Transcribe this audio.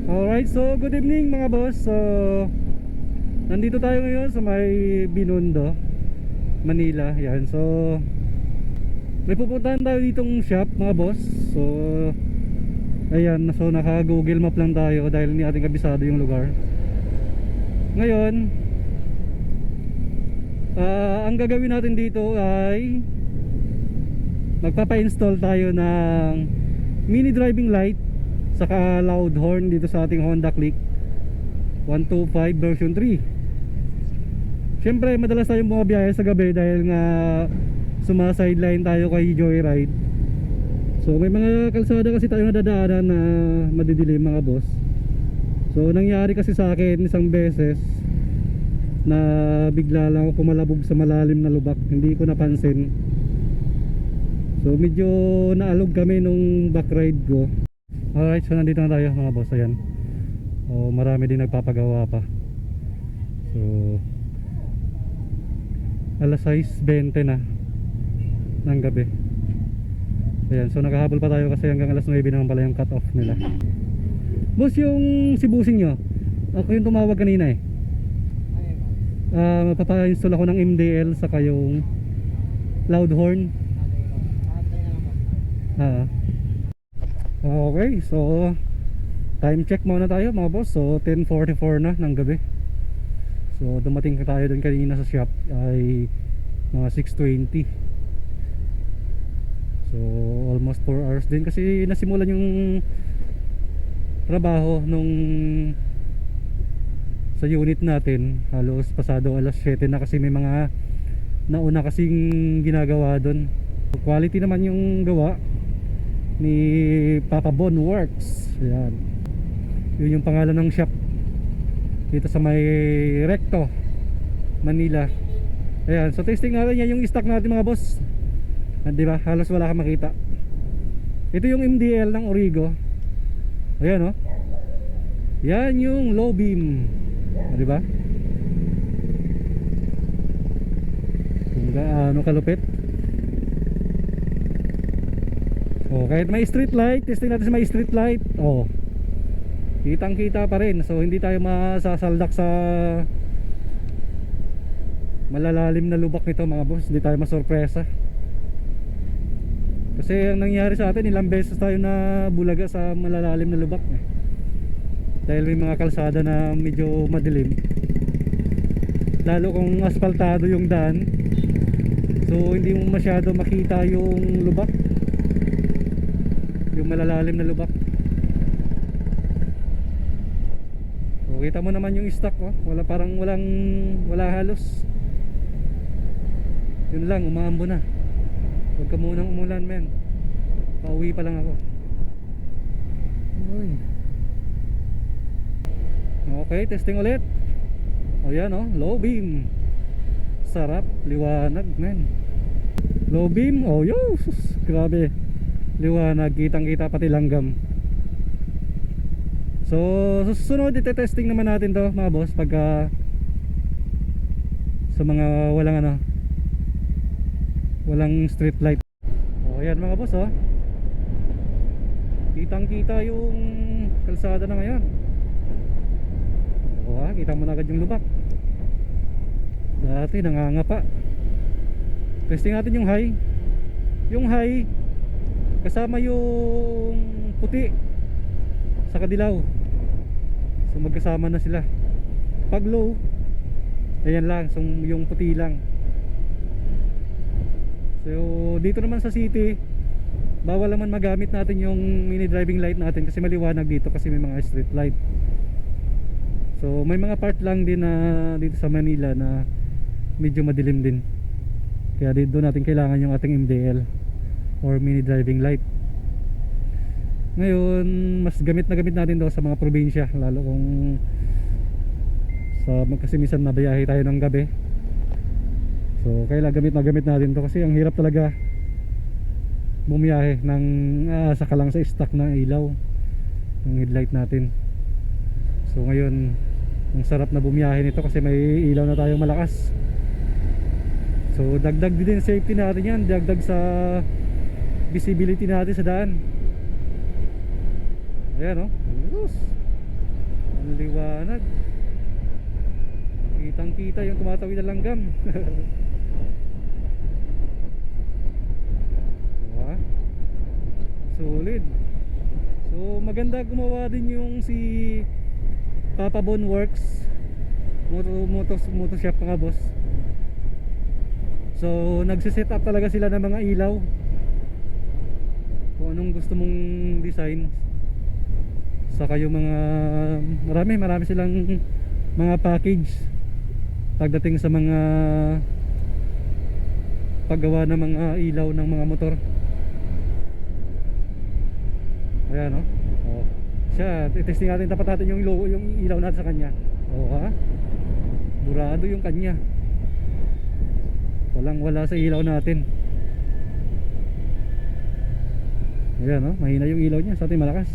Alright, so good evening mga boss. So nandito tayo ngayon sa may Binondo, Manila. Yan, so may pupuntahan tayo ditong shop mga boss. So ayan, so naka Google Map lang tayo dahil hindi ating kabisado yung lugar. Ngayon ang gagawin natin dito ay magpapa-install tayo ng mini driving light saka loud horn dito sa ating Honda Click 125 version 3. Siyempre madalas tayong bumabiyahe sa gabi dahil nga sumasideline tayo kay Joyride. So may mga kalsada kasi tayo nadadaanan na madidilim mga boss. So nangyari kasi sa akin isang beses na bigla lang ako pumalabog sa malalim na lubak, hindi ko napansin. So medyo naalog kami nung back ride ko. Alright, so nandito na tayo mga boss. Ayan, marami din nagpapagawa pa. So alas 6:20 na ng gabi. Ayan, so nakahabol pa tayo kasi hanggang alas 9 naman pala yung cut off nila. Boss, yung si busing nyo, ako yung tumawag kanina eh. Magpapa-install ako ng MDL saka yung loud horn. Okay, so time check muna tayo mga boss. So 10:44 na ng gabi. So dumating tayo dun kanina sa shop ay mga 6:20. So almost 4 hours din kasi nasimulan yung trabaho nung sa unit natin. Halos pasado alas 7 na kasi may mga nauna kasing ginagawa dun. Quality naman yung gawa ni Papa Bon Works. Ayan, yun yung pangalan ng shop dito sa may Recto, Manila. Ayan, so testing natin yan yung stock natin mga boss. Diba, halos wala kang makita. Ito yung MDL ng Origo. Ayan yan yung low beam. Diba kung gaano kalupit. Kahit may street light, testing natin sa may street light. Kitang kita pa rin. So hindi tayo masasaldak sa malalalim na lubak nito mga boss. Hindi tayo masorpresa. Kasi ang nangyari sa atin, ilang beses tayo na bulaga sa malalalim na lubak dahil may mga kalsada na medyo madilim, lalo kung asfaltado yung daan. So hindi mo masyado makita yung lubak, yung malalalim na lubak. Kita mo naman yung stock wala, parang wala halos. Yun lang, umaambo na. Huwag ka munang umulan men, pauwi pa lang ako. Okay, testing ulit. Yan low beam. Sarap, liwanag men. Low beam, grabe liwanag, kitang kita pati langgam. So susunod ite-testing naman natin to mga boss pagka sa mga walang street light. Ayan mga boss kitang kita yung kalsada na ngayon. Kita mo na agad yung lubak. Dati nangangapa. Testing natin yung high. Yung high kasama yung puti sa kadilaw, so magkasama na sila. Pag low, ayan lang, so yung puti lang. So dito naman sa city, bawal naman magamit natin yung mini driving light natin kasi maliwanag dito kasi may mga street light. So may mga part lang din na dito sa Manila na medyo madilim din, kaya dito natin kailangan yung ating MDL or mini driving light. Ngayon mas gamit na gamit natin daw sa mga probinsya, lalo kung kasi minsan nabiyahe tayo ng gabi. So kailangan gamit na gamit natin to kasi ang hirap talaga bumiyahe ng aasa ka lang sa stock na ilaw ng headlight natin. So ngayon ang sarap na bumiyahe nito kasi may ilaw na tayong malakas. So dagdag din safety natin yan, dagdag sa visibility natin sa daan. Ayan Ang liwanag. Kitang kita yung tumatawid na langgam. Diba? Solid. So maganda gumawa din yung si Papa Bon Works moto shop mga boss. So nagsiset up talaga sila ng mga ilaw kung anong gusto mong design. Saka yung mga marami silang mga package pagdating sa mga paggawa ng mga ilaw ng mga motor. Ayan no? Oh. Siya, testing natin, tapat natin yung logo, yung ilaw natin sa kanya. Oh ha? Burado yung kanya. Walang wala sa ilaw natin. Ayan no? Mahina yung ilaw niya, sa atin malakas.